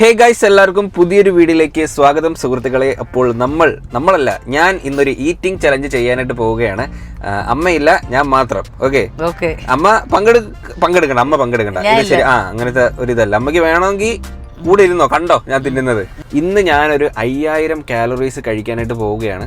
Hey guys, എല്ലാവർക്കും പുതിയൊരു വീഡിയോയിലേക്ക് സ്വാഗതം സുഹൃത്തുക്കളെ. അപ്പോൾ നമ്മളല്ല ഞാൻ ഇന്നൊരു ഈറ്റിംഗ് ചലഞ്ച് ചെയ്യാനായിട്ട് പോവുകയാണ്. അമ്മയില്ല, ഞാൻ മാത്രം. ഓക്കെ, അമ്മ പങ്കെടുക്കണ്ട, അമ്മ പങ്കെടുക്കണ്ട. ഇത് ശരി, അങ്ങനത്തെ ഒരു ഇതല്ല. അമ്മയ്ക്ക് വേണമെങ്കിൽ കൂടെ ഇരുന്നോ, കണ്ടോ ഞാൻ തിന്നുന്നത്. ഇന്ന് ഞാനൊരു 5000 കാലറീസ് കഴിക്കാനായിട്ട് പോവുകയാണ്.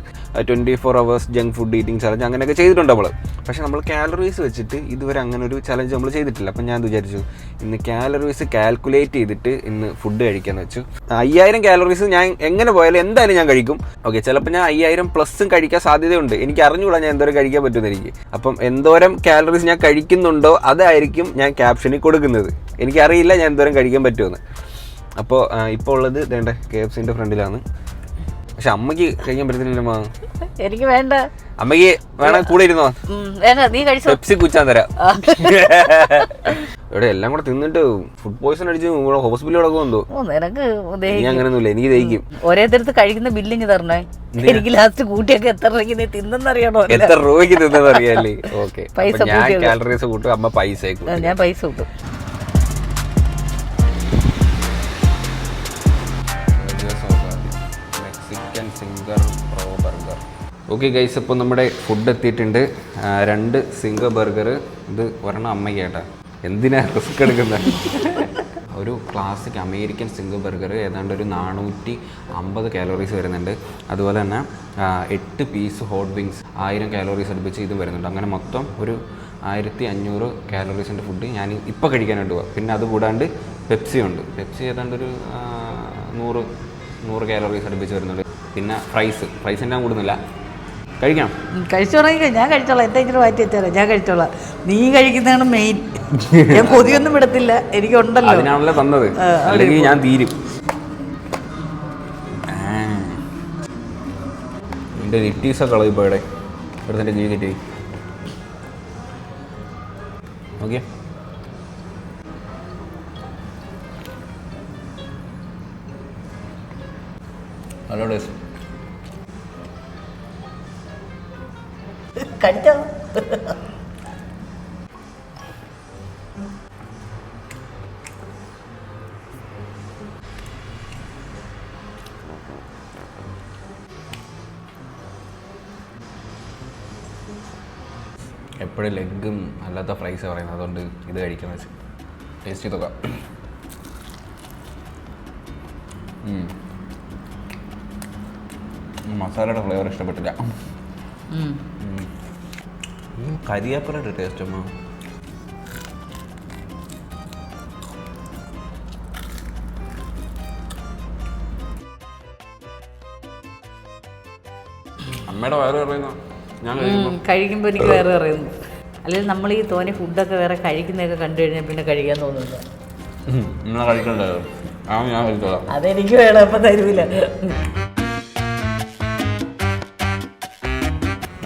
24 hours junk food eating challenge അങ്ങനെയൊക്കെ ചെയ്തിട്ടുണ്ട് നമ്മൾ. പക്ഷെ നമ്മൾ കാലറീസ് വെച്ചിട്ട് ഇതുവരെ അങ്ങനെ ഒരു ചലഞ്ച് നമ്മൾ ചെയ്തിട്ടില്ല. അപ്പം ഞാൻ വിചാരിച്ചു ഇന്ന് കാലറീസ് കാൽക്കുലേറ്റ് ചെയ്തിട്ട് ഇന്ന് ഫുഡ് കഴിക്കാന്ന് വെച്ചു. 5000 കാലറീസ് ഞാൻ എങ്ങനെ പോയാലും എന്തായാലും ഞാൻ കഴിക്കും. ഓക്കെ, ചിലപ്പോൾ ഞാൻ 5000+ കഴിക്കാൻ സാധ്യതയുണ്ട്. എനിക്ക് അറിഞ്ഞുകൂടാ ഞാൻ എന്തോരം കഴിക്കാൻ പറ്റുമെന്ന് എനിക്ക്. അപ്പം എന്തോരം കാലറീസ് ഞാൻ കഴിക്കുന്നുണ്ടോ അതായിരിക്കും ഞാൻ ക്യാപ്ഷനിൽ കൊടുക്കുന്നത്. എനിക്കറിയില്ല ഞാൻ എന്തോരം കഴിക്കാൻ പറ്റുമെന്ന്. അപ്പോൾ ഇപ്പോൾ ഉള്ളത് വേണ്ട KFCന്റെ ഫ്രണ്ടിലാണ്. പക്ഷെ അമ്മയ്ക്ക് കഴിക്കാൻ പറ്റുന്നില്ലമ്മ. എനിക്ക് വേണ്ട. അമ്മയ്ക്ക് വേണം കൂടെ ഇരുന്നോ, പെപ്സി കുച്ചാൻ തരാം. ഇവിടെ എല്ലാം കൂടെ തിന്നിട്ട് ഫുഡ് പോയ്സൺ അടിച്ച് ഹോസ്പിറ്റലിൽ കിടക്കുമെന്തോ. നീ അങ്ങനെയൊന്നുമില്ല, എനിക്ക് ദഹിക്കും. ഓരോരുത്തരത്ത് കഴിക്കുന്ന ബില്ലിങ് തരണേ. എനിക്ക് ലാസ്റ്റ് കൂട്ടിയൊക്കെ എത്ര രൂപയ്ക്ക് തിന്നറിയണോ, എത്ര രൂപയ്ക്ക് തിന്നെന്ന് അറിയാല്ലേ. ഓക്കെ, ഞാൻ കാലറീസ് കൂട്ടും, അമ്മ പൈസ കൂട്ടും. ഞാൻ പൈസ കൂട്ടും. ഓക്കെ ഗൈസ്, ഇപ്പോൾ നമ്മുടെ ഫുഡ് എത്തിയിട്ടുണ്ട്. 2 സിംഗർ ബർഗർ. ഇത് ഒരെണ്ണം അമ്മയ്ക്ക് കേട്ടാ, എന്തിനാ റിസ്ക് എടുക്കുന്നത്. ഒരു ക്ലാസിക് അമേരിക്കൻ സിംഗർ ബർഗർ ഏതാണ്ട് ഒരു 450 കാലോറീസ് വരുന്നുണ്ട്. അതുപോലെ തന്നെ 8 പീസ് ഹോട്ട് വിങ്സ് 1000 കാലോറീസ് അടുപ്പിച്ച് ഇതും വരുന്നുണ്ട്. അങ്ങനെ മൊത്തം ഒരു 1500 കാലോറീസിൻ്റെ ഫുഡ് ഞാൻ ഇപ്പോൾ കഴിക്കാനായിട്ട് പോകാം. പിന്നെ അത് കൂടാണ്ട് പെപ്സി ഉണ്ട്. പെപ്സി ഏതാണ്ട് ഒരു 100 കാലോറീസ് അടുപ്പിച്ച് വരുന്നുണ്ട്. പിന്നെ ഫ്രൈസിൻ്റെ ഞാൻ കൂടുന്നില്ല. കഴിക്കാം, കഴിച്ചു തുടങ്ങി. ഞാൻ കഴിച്ചോളാം, എന്തെങ്കിലും മാറ്റി വെച്ചാലോ ഞാൻ കഴിച്ചോളാം. നീ കഴിക്കുന്നതാണ് മെയിൻ. ഞാൻ കൊതിയൊന്നും വിടത്തില്ല, എനിക്കുണ്ടല്ലോ. അതിനാണല്ലോ തന്നത്, അല്ലെങ്കിൽ ഞാൻ തീരും. എൻ്റെ ലിറ്റീസൊക്കെ കളയിപ്പോൾ ഇവിടെ എടുത്തിട്ട് ചെയ്തിട്ട്. ഓക്കെ, ഹലോ ഡേസ് കഴിച്ചോ. എപ്പോഴും ലെഗും അല്ലാത്ത ഫ്രൈസ് പറയുന്നത്, അതുകൊണ്ട് ഇത് കഴിക്കാന്ന് വെച്ച് ടേസ്റ്റ് ചെയ്ത് നോക്കാം. മസാലയുടെ ഫ്ലേവർ ഇഷ്ടപ്പെട്ടില്ല. കരിയാപ്പിലയുടെ ടേസ്റ്റ് അമ്മ. അമ്മയുടെ വയറ് പറയുന്ന ഞാൻ കഴിക്കുമ്പോൾ എനിക്ക് വേറെ പറയുന്നു. അല്ലെങ്കിൽ നമ്മൾ ഈ തോന്നി ഫുഡൊക്കെ വേറെ കഴിക്കുന്നതൊക്കെ കണ്ടു കഴിഞ്ഞാൽ പിന്നെ കഴിക്കാൻ തോന്നുന്നില്ല. കഴിക്കണ്ടേ, ഞാൻ കഴിച്ചോളാം. അതെനിക്ക് വേണം, അപ്പം തരൂല.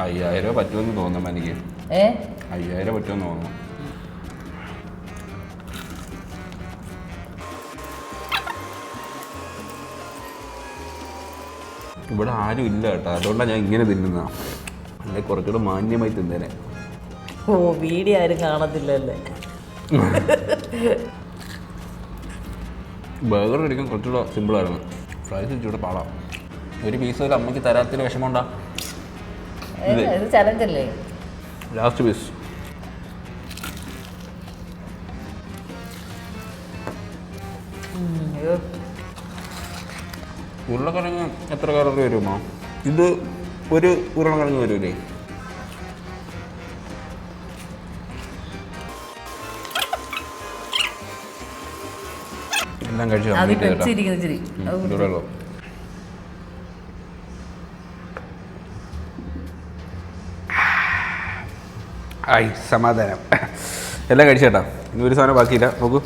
5000 പറ്റുമെന്ന് തോന്നുന്നു എനിക്ക്. 5000 പറ്റുമെന്ന് തോന്നുന്നു. ഇവിടെ ആരും ഇല്ല കേട്ടോ, അതുകൊണ്ടാണ് ഞാൻ ഇങ്ങനെ തിന്നുന്ന. അല്ലെ കുറച്ചുകൂടെ മാന്യമായി തിന്നേനെ. ഓ, വീഡിയോ ആരും കാണത്തില്ലല്ലേ. ബർഗർ കഴിക്കാൻ കുറച്ചുകൂടെ സിമ്പിളായിരുന്നു. ഫ്രൈസ് ഇച്ചിരി പാടാം. ഒരു പീസ് ഒരു അമ്മയ്ക്ക് തരാത്തിന് വിഷമമുണ്ടാ. ഇത് ചലഞ്ചല്ലേ, ലാസ്റ്റ് പീസ്. ഉരുളക്കിഴങ്ങ് എത്ര കാലറി വരുമോ? ഇത് ഒരു ഉരുളക്കിഴങ്ങ് വരൂലേ? എല്ലാം കഴിച്ചു. ആയി, സമാധാനം. എല്ലാം കഴിച്ചു കേട്ടോ. ഇനി ഒരു സാധനം ബാക്കിയില്ല. നോക്കൂ,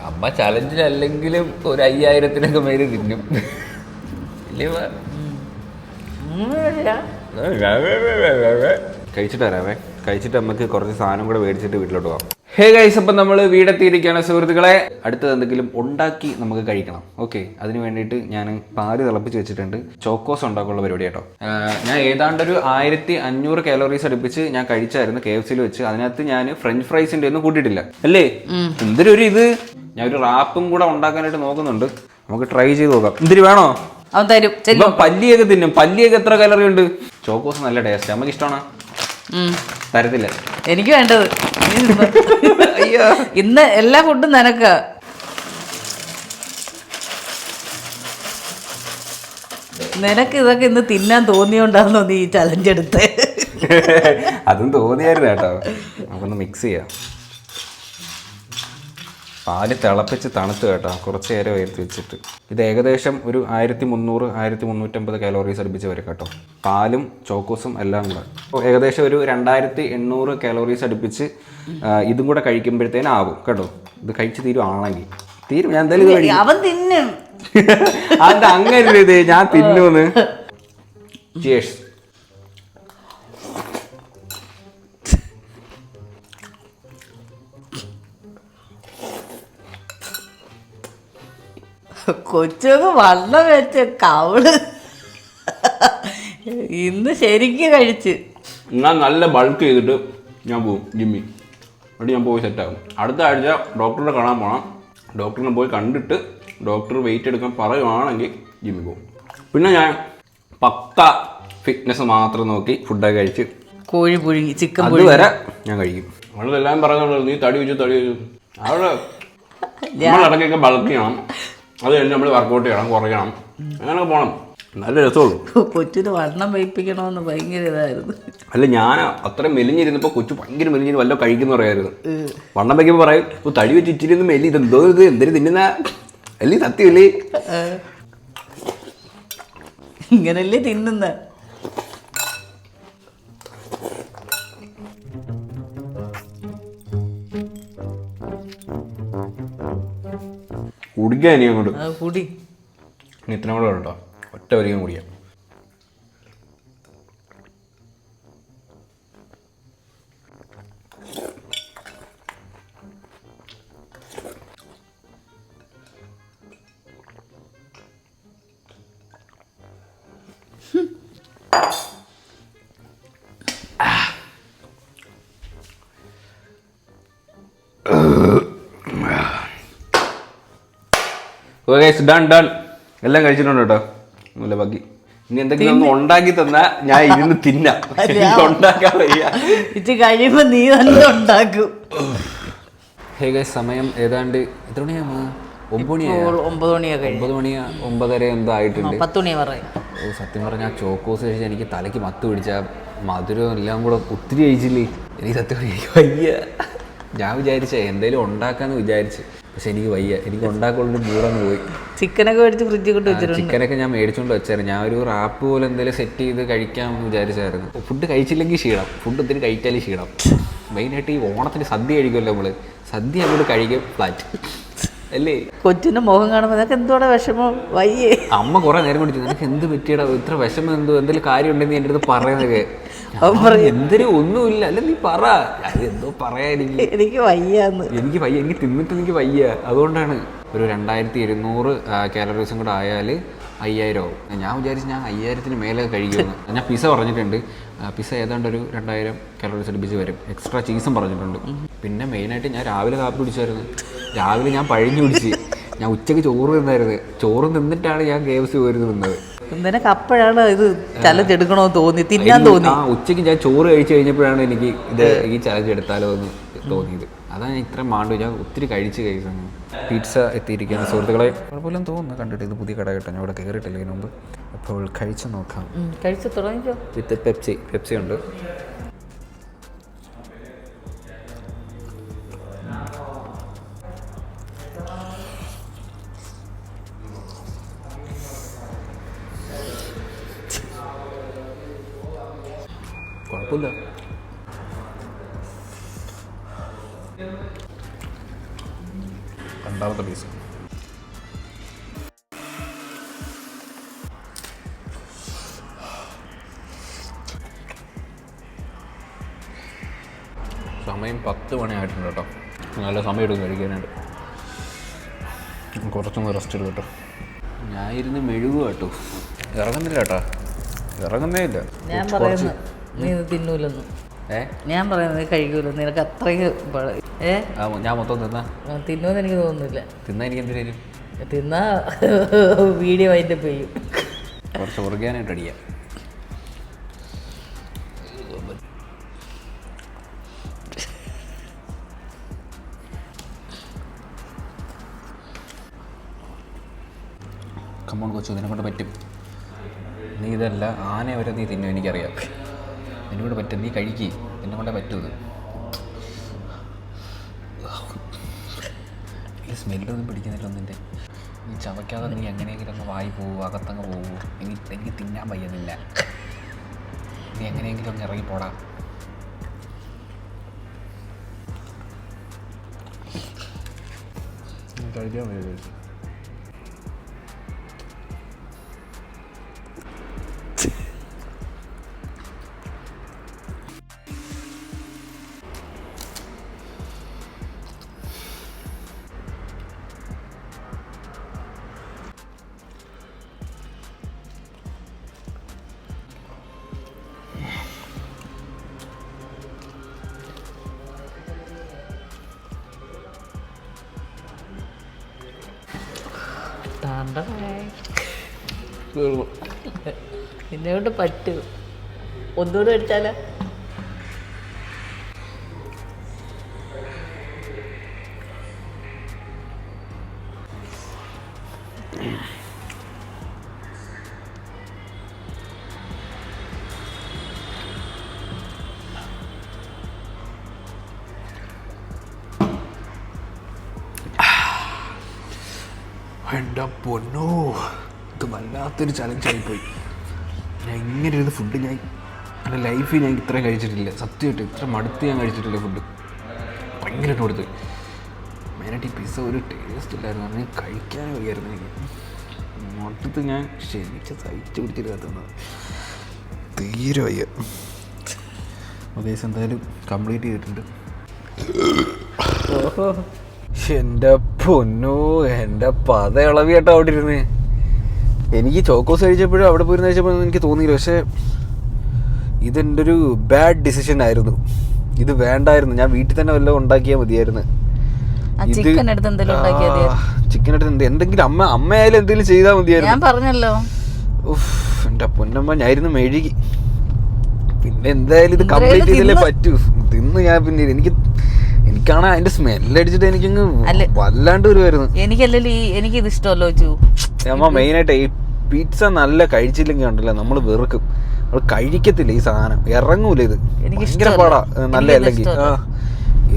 അമ്മ ചലഞ്ചിലല്ലെങ്കിലും ഒരു 5000-നൊക്കെ മേലെ തിന്നും. കഴിച്ചിട്ട് വരാവേ. കഴിച്ചിട്ട് നമുക്ക് കുറച്ച് സാധനം കൂടെ മേടിച്ചിട്ട് വീട്ടിലോട്ട് പോകാം. ഹേ ഗൈസ്, അപ്പം നമ്മൾ വീടെത്തിയിരിക്കുകയാണ് സുഹൃത്തുക്കളെ. അടുത്തത് എന്തെങ്കിലും ഉണ്ടാക്കി നമുക്ക് കഴിക്കണം. ഓക്കെ, അതിന് വേണ്ടിയിട്ട് ഞാൻ പാല് തിളപ്പിച്ച് വെച്ചിട്ടുണ്ട്. ചോക്കോസ് ഉണ്ടാക്കാനുള്ള പരിപാടി കേട്ടോ. ഞാൻ ഏതാണ്ടൊരു 1500 കാലോറീസ് അടുപ്പിച്ച് ഞാൻ കഴിച്ചായിരുന്നു KFCയിൽ വെച്ച്. അതിനകത്ത് ഞാൻ ഫ്രഞ്ച് ഫ്രൈസിൻ്റെ ഒന്നും കൂട്ടിയിട്ടില്ല അല്ലേ. എന്തൊരു ഇത് ഞാൻ ഒരു റാപ്പും കൂടെ ഉണ്ടാക്കാനായിട്ട് നോക്കുന്നുണ്ട്. നമുക്ക് ട്രൈ ചെയ്ത് നോക്കാം. എന്തിരി വേണോ? അവൻ തരും. ഇപ്പം പല്ലിയൊക്കെ തിന്നും. പല്ലിയൊക്കെ എത്ര കലറി ഉണ്ട്? ചോക്കോസ് നല്ല ടേസ്റ്റ്. നമുക്ക് ഇഷ്ടമാണോ? തരത്തില്ല. എനിക്ക് വേണ്ടത് ഇന്ന് എല്ലാ ഫുഡും നിനക്ക്. നിനക്ക് ഇതൊക്കെ ഇന്ന് തിന്നാൻ തോന്നിയോണ്ടാന്നോ നീ ചലഞ്ച് എടുത്ത്? അതും തോന്നിയായിരുന്നു കേട്ടോ. നമുക്കൊന്ന് മിക്സ് ചെയ്യാം. പാല് തിളപ്പിച്ച് തണുത്ത് കേട്ടോ, കുറച്ച് നേരം ഉയർത്തി വെച്ചിട്ട്. ഇത് ഏകദേശം ഒരു 1300-1350 കാലോറീസ് അടുപ്പിച്ച് വരും കേട്ടോ, പാലും ചോക്കോസും എല്ലാം കൂടെ. ഏകദേശം ഒരു 2800 കാലോറീസ് അടുപ്പിച്ച് ഇതും കൂടെ കഴിക്കുമ്പോഴത്തേനും ആവും കേട്ടോ. ഇത് കഴിച്ച് തീരുവാണെങ്കിൽ തീരും. ഞാൻ എന്തായാലും അവൻ തിന്നും. അത് അങ്ങനെ ഇത് ഞാൻ തിന്നൂന്ന്. ചിയേഴ്സ്. കൊച്ചൊക്കെ വണ്ണം വെച്ച കവള് ഇന്ന് ശരിക്കും കഴിച്ച്. ഞാൻ നല്ല ബൾക്ക് ചെയ്തിട്ട് ഞാൻ പോവും ജിമ്മി. അവിടെ ഞാൻ പോയി സെറ്റാകും. അടുത്ത ആഴ്ച ഡോക്ടറെ കാണാൻ പോകണം. ഡോക്ടറിനെ പോയി കണ്ടിട്ട് ഡോക്ടർ വെയിറ്റ് എടുക്കാൻ പറയുവാണെങ്കിൽ ജിമ്മിൽ പോകും. പിന്നെ ഞാൻ പക്ക ഫിറ്റ്നസ് മാത്രം നോക്കി ഫുഡൊക്കെ കഴിച്ച് കോഴി പുഴുങ്ങി ചിക്കൻ അതുവരെ ഞാൻ കഴിക്കും. നമ്മളെല്ലാം പറയുന്നുള്ളൂ നീ തടി വെച്ചു അവിടെ നമ്മളിടയ്ക്കൊക്കെ ബൾക്ക് ചെയ്യണം. അത് കഴിഞ്ഞ് നമ്മൾ വർക്കൗട്ട് ചെയ്യണം, കുറയ്ക്കണം, അങ്ങനെ പോകണം. നല്ല രസമുള്ളൂ. കൊച്ചിന് വണ്ണം വയ്പ്പിക്കണമെന്ന് ഭയങ്കര ഇതായിരുന്നു. അല്ല, ഞാൻ അത്രയും മെലിഞ്ഞിരുന്നപ്പോൾ കൊച്ചു ഭയങ്കര മെലിഞ്ഞിരുന്നു വല്ല കഴിക്കുന്ന പറയായിരുന്നു. വണ്ണം വയ്ക്കുമ്പോൾ പറയും തടി വെച്ച് ഇച്ചിരി ഒന്ന് മെല്ലി, ഇതെന്തോ ഇത് എന്തിനു തിന്നുന്ന അല്ലേ? സത്യമല്ലേ? ഇങ്ങനല്ലേ തിന്നുന്ന. കുടിക്കാൻ ഇനി അങ്ങോട്ട് കുടി. ഇനി ഇത്രയും കൂടെ കേട്ടോ, ഒറ്റ വരികയും കുടിക്കാം. ഡൺ എല്ലാം കഴിച്ചിട്ടുണ്ട് കേട്ടോ. ഒന്നുമില്ല ബാക്കി. ഇനി എന്തെങ്കിലും ഒന്ന് ഉണ്ടാക്കി തന്നാ ഞാൻ ഇരുന്ന് തിന്നാം. ഉണ്ടാക്കാൻ വയ്യ. ഇത് കഴിയുമ്പോ നീ തന്നെ ഉണ്ടാക്കും. സമയം ഏതാണ്ട് എത്ര മണിയാ? 9 മണി 9:30 എന്തോ ആയിട്ടുണ്ട്. 10 മണി പറയും. സത്യം പറഞ്ഞാൽ ചോക്കോസ് കഴിച്ചാൽ എനിക്ക് തലയ്ക്ക് മത്ത് പിടിച്ചാൽ മധുരം എല്ലാം കൂടെ ഒത്തിരി കഴിച്ചില്ലേ. എനിക്ക് സത്യം എനിക്ക് വയ്യ. ഞാൻ വിചാരിച്ച എന്തെങ്കിലും ഉണ്ടാക്കാന്ന് വിചാരിച്ച്, പക്ഷെ എനിക്ക് വയ്യ. എനിക്ക് ഉണ്ടാക്കാനുള്ളൊരു മൂടങ്ങ് പോയി. ചിക്കനൊക്കെ മേടിച്ച് ഫ്രിഡ്ജിൽ കൊണ്ട് വെച്ചിട്ടുണ്ട്. ചിക്കനൊക്കെ ഞാൻ മേടിച്ചുകൊണ്ട് വെച്ചായിരുന്നു. ഞാൻ ഒരു റാപ്പ് പോലെ എന്തെങ്കിലും സെറ്റ് ചെയ്ത് കഴിക്കാമെന്ന് വിചാരിച്ചായിരുന്നു. ഫുഡ് കഴിച്ചില്ലെങ്കിൽ ക്ഷീണം, ഫുഡ് ഒത്തിരി കഴിച്ചാലും ക്ഷീണം. മെയിനായിട്ട് ഈ ഓണത്തിന് സദ്യ കഴിക്കുമല്ലോ നമ്മൾ, സദ്യ അങ്ങോട്ട് കഴിക്കും ഫ്ലാറ്റ് അല്ലേ? കൊച്ചിന്റെ മുഖം കാണുമ്പോൾ നിനക്ക് എന്തോടെ വിഷമം? വയ്യേ. അമ്മ കുറെ നേരം കൊണ്ട് നിനക്ക് എന്ത് പറ്റിയടാ ഇത്ര വിഷമം, എന്തെങ്കിലും കാര്യം ഉണ്ടെന്ന് എൻ്റെ അടുത്ത് പറയുന്നതൊക്കെ. എന്തിനും ഒന്നുമില്ല അല്ല, നീ പറ. എന്തോ പറയാ, എനിക്ക് വയ്യാന്ന്. എനിക്ക് വയ്യ, എനിക്ക് തിന്നിട്ട് എനിക്ക് വയ്യ. അതുകൊണ്ടാണ്. ഒരു 2200 കാലറീസും കൂടെ ആയാൽ 5000 ആവും. ഞാൻ വിചാരിച്ചു ഞാൻ 5000-ന് മേലെ കഴിക്കുമെന്ന്. ഞാൻ പിസ്സ പറഞ്ഞിട്ടുണ്ട്. പിസ്സ ഏതാണ്ട് ഒരു 2000 കാലറീസ് അടുപ്പിച്ച് വരും. എക്സ്ട്രാ ചീസും പറഞ്ഞിട്ടുണ്ട്. പിന്നെ മെയിനായിട്ട് ഞാൻ രാവിലെ കാപ്പി കുടിച്ചായിരുന്നു. രാവിലെ ഞാൻ പഴഞ്ഞു കുടിച്ച്. ഞാൻ ഉച്ചയ്ക്ക് ചോറ് തിന്നായിരുന്നു. ചോറ് തിന്നിട്ടാണ് ഞാൻ KFC പോയിരുന്നു തിന്നത്. നിനക്ക് അപ്പോഴാണ് ഇത് ചലഞ്ച് എടുക്കണമെന്ന് തോന്നി, തിന്നാൻ തോന്നി. ഉച്ചയ്ക്ക് ഞാൻ ചോറ് കഴിച്ചു കഴിഞ്ഞപ്പോഴാണ് എനിക്ക് ഇത് ഈ ചലഞ്ച് എടുത്താലോ എന്ന് തോന്നിയത്. അതാണ് ഞാൻ ഇത്രയും മാണ്ടു. ഞാൻ ഒത്തിരി കഴിച്ച് കഴിച്ചു. പിസ്സ എത്തിയിരിക്കുകയാണ് സുഹൃത്തുക്കളെ. കുഴപ്പമില്ലെന്ന് തോന്നുന്നു കണ്ടിട്ട്. ഇത് പുതിയ കട കേട്ടോ, ഞാൻ ഇവിടെ കയറിയിട്ടില്ല ഇതിനു മുമ്പ്. അപ്പോൾ കഴിച്ചു നോക്കാം. കഴിച്ചു തുടങ്ങിക്കോ. വിത്ത് പെപ്സി ഉണ്ട്. കുഴപ്പമില്ല. രണ്ടാമത്തെ പീസ് സമയം 10 മണി ആയിട്ടുണ്ട് കേട്ടോ. നല്ല സമയം എടുക്കും കഴിക്കാനായിട്ട്. കുറച്ചൊന്ന് റെസ്റ്റ് എടുക്കും കേട്ടോ. ഞാൻ ഇരുന്ന് മെഴുകുക കേട്ടോ. ഇറങ്ങുന്നില്ല കേട്ടോ, ഇറങ്ങുന്നേ ഇല്ല. ഞാൻ പറയുന്നു നീ തിന്നൂലെന്ന്. ഞാൻ പറയുന്നത് കഴിക്കൂല, നിനക്ക് അത്രയും ഞാൻ മൊത്തം തിന്നുമെന്ന് എനിക്ക് തോന്നുന്നില്ല. തിന്നാ എനിക്ക് എന്ത് തരും? തിന്നാ വീഡിയോ അതിൻ്റെ പെയ്യും. കുറച്ച് ഓർഗാനായിട്ട് അടിക്കാം. കമ്മോൺ കൊച്ചു, നിന്നെ കൊണ്ട് പറ്റും. നീ ഇതല്ല ആന വരെ നീ തിന്നും, എനിക്കറിയാം. നിന്നെ കൊണ്ട് പറ്റും, നീ കഴിക്കുക, നിന്നെ കൊണ്ടേ പറ്റൂ. ഈ സ്മെല്ലൊന്നും പിടിക്കുന്നില്ല ഒന്നിൻ്റെ. നീ ചവയ്ക്കാതെ നീ എങ്ങനെയെങ്കിലും അങ്ങ് വായി പോവൂ, അകത്തങ്ങ് പോവൂ. എനിക്ക് തിന്നാൻ വയ്യുന്നില്ല. നീ എങ്ങനെയെങ്കിലും ഒന്ന് ഇറങ്ങിപ്പോടാ. കഴിക്കാൻ വയ്യ. നിന്നെ കൊണ്ട് പറ്റൂ. ഒന്നുകൂടെ അടിച്ചാലോ? എൻ്റെ പൊന്നോ, ഇത് വല്ലാത്തൊരു ചലഞ്ചായിപ്പോയി. ഞാൻ ഇങ്ങനെ ഒരു ഫുഡ് ഞാൻ എൻ്റെ ലൈഫിൽ ഞാൻ ഇത്രയും കഴിച്ചിട്ടില്ല. സത്യമായിട്ട് ഇത്ര മടുത്ത് ഞാൻ കഴിച്ചിട്ടില്ല ഫുഡ്. ഭയങ്കരമായിട്ട് കൊടുത്ത്. മെയിനായിട്ട് ഈ പിസ്സ ഒരു ടേസ്റ്റ് ഇല്ലായിരുന്നു, അങ്ങനെ കഴിക്കാൻ വയ്യായിരുന്നു എനിക്ക്. മൊത്തത്തിൽ ഞാൻ ക്ഷമിച്ച് സഹിച്ച് പിടിച്ചിരുന്നത് തീരെ വയ്യ. ഉദ്ദേശം എന്തായാലും കംപ്ലീറ്റ് ചെയ്തിട്ടുണ്ട്. എൻ്റെ പൊന്നോ, എൻ്റെ പത ഇളവിയാട്ടോ അവിടെ ഇരുന്ന്. എനിക്ക് ചോക്കോസ് കഴിച്ചപ്പോഴും അവിടെ പോയിരുന്ന കഴിച്ചപ്പോഴൊന്നും എനിക്ക് തോന്നിയില്ല. പക്ഷേ ഇതെൻ്റെ ഒരു ബാഡ് ഡിസിഷൻ ആയിരുന്നു. ഇത് വേണ്ടായിരുന്നു. ഞാൻ വീട്ടിൽ തന്നെ വല്ലതും ഉണ്ടാക്കിയാൽ മതിയായിരുന്നു. ചിക്കൻ എടുത്ത് എന്തെങ്കിലും അമ്മയായാലും എന്തെങ്കിലും ചെയ്താൽ മതിയായിരുന്നു. ഞാൻ പറഞ്ഞല്ലോ. എൻ്റെ പൊന്നമ്മ, ഞാനിരുന്ന് മെഴുകി. പിന്നെ എന്തായാലും ഇത് കംപ്ലീറ്റ് ചെയ്തല്ലേ പറ്റൂ. തിന്ന് ഞാൻ പിന്നെ എനിക്കാണ് അതിന്റെ സ്മെല്ലടിച്ചിട്ട് എനിക്കങ്ങ് വല്ലാണ്ട് വരുമായിരുന്നു. എനിക്കിത് ഇഷ്ടമല്ലോ. അമ്മ മെയിനായിട്ട് ഈ പിസ്സ നല്ല കഴിച്ചില്ലെങ്കിൽ ഉണ്ടല്ലോ നമ്മൾ വെറുക്കും. നമ്മൾ കഴിക്കത്തില്ല ഈ സാധനം, ഇറങ്ങൂല. ഇത് ഭയങ്കര പാടാ നല്ല അല്ലെങ്കിൽ.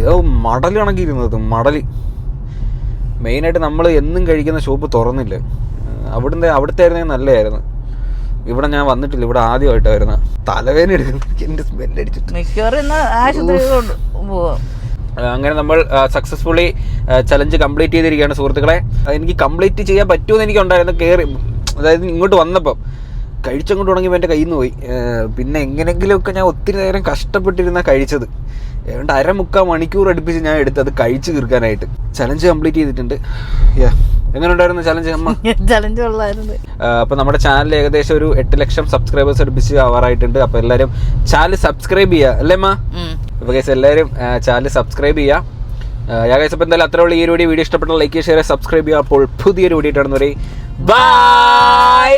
ഏതോ മടൽ കണക്കിരുന്നത്. മടല് മെയിനായിട്ട് നമ്മൾ എന്നും കഴിക്കുന്ന ഷോപ്പ് തുറന്നില്ല. അവിടുത്തെ ആയിരുന്നെങ്കിൽ നല്ലതായിരുന്നു. ഇവിടെ ഞാൻ വന്നിട്ടില്ല, ഇവിടെ ആദ്യമായിട്ടായിരുന്നു. തലവേദന എടുക്കുന്നു എന്റെ സ്മെല്ലടിച്ചിട്ട്. അങ്ങനെ നമ്മൾ സക്സസ്ഫുള്ളി ചലഞ്ച് കംപ്ലീറ്റ് ചെയ്തിരിക്കുകയാണ് സുഹൃത്തുക്കളെ. എനിക്ക് കംപ്ലീറ്റ് ചെയ്യാൻ പറ്റുമെന്ന് എനിക്കുണ്ടായിരുന്നു. അതായത് ഇങ്ങോട്ട് വന്നപ്പം കഴിച്ചങ്ങോട്ട് തുടങ്ങിയപ്പോൾ എൻ്റെ കയ്യിൽ നിന്ന് പോയി. പിന്നെ എങ്ങനെയെങ്കിലുമൊക്കെ ഞാൻ ഒത്തിരി നേരം കഷ്ടപ്പെട്ടിരുന്നാണ് കഴിച്ചത്. ഏതാണ്ട് 1.25 മണിക്കൂർ അടുപ്പിച്ച് ഞാൻ എടുത്തത് കഴിച്ച് തീർക്കാനായിട്ട്. ചലഞ്ച് കംപ്ലീറ്റ് ചെയ്തിട്ടുണ്ട്. എങ്ങനെ ഉണ്ടായിരുന്നു ചലഞ്ച് അമ്മ? ചലഞ്ച് കൊള്ളായിരുന്നു. അപ്പോൾ നമ്മുടെ ചാനൽ ഏകദേശം ഒരു 8 ലക്ഷം സബ്സ്ക്രൈബേഴ്സ് അടുപ്പിച്ച് ആവാറായിട്ടുണ്ട്. അപ്പോൾ എല്ലാവരും ചാനൽ സബ്സ്ക്രൈബ് ചെയ്യുക അല്ലേ അമ്മ? അപ്പോൾ ഗൈസ് എല്ലാവരും ചാനൽ സബ്സ്ക്രൈബ് ചെയ്യുക. ഗൈസ് അപ്പോൾ എന്തായാലും അത്രയുള്ള ഈ ഒരു വീഡിയോ ഇഷ്ടപ്പെട്ട ലൈക്ക് ഷെയർ സബ്സ്ക്രൈബ് ചെയ്യുക. അപ്പോൾ പുതിയൊരു വീഡിയോ ഇട്ടാണെന്ന് പറയും. ബൈ.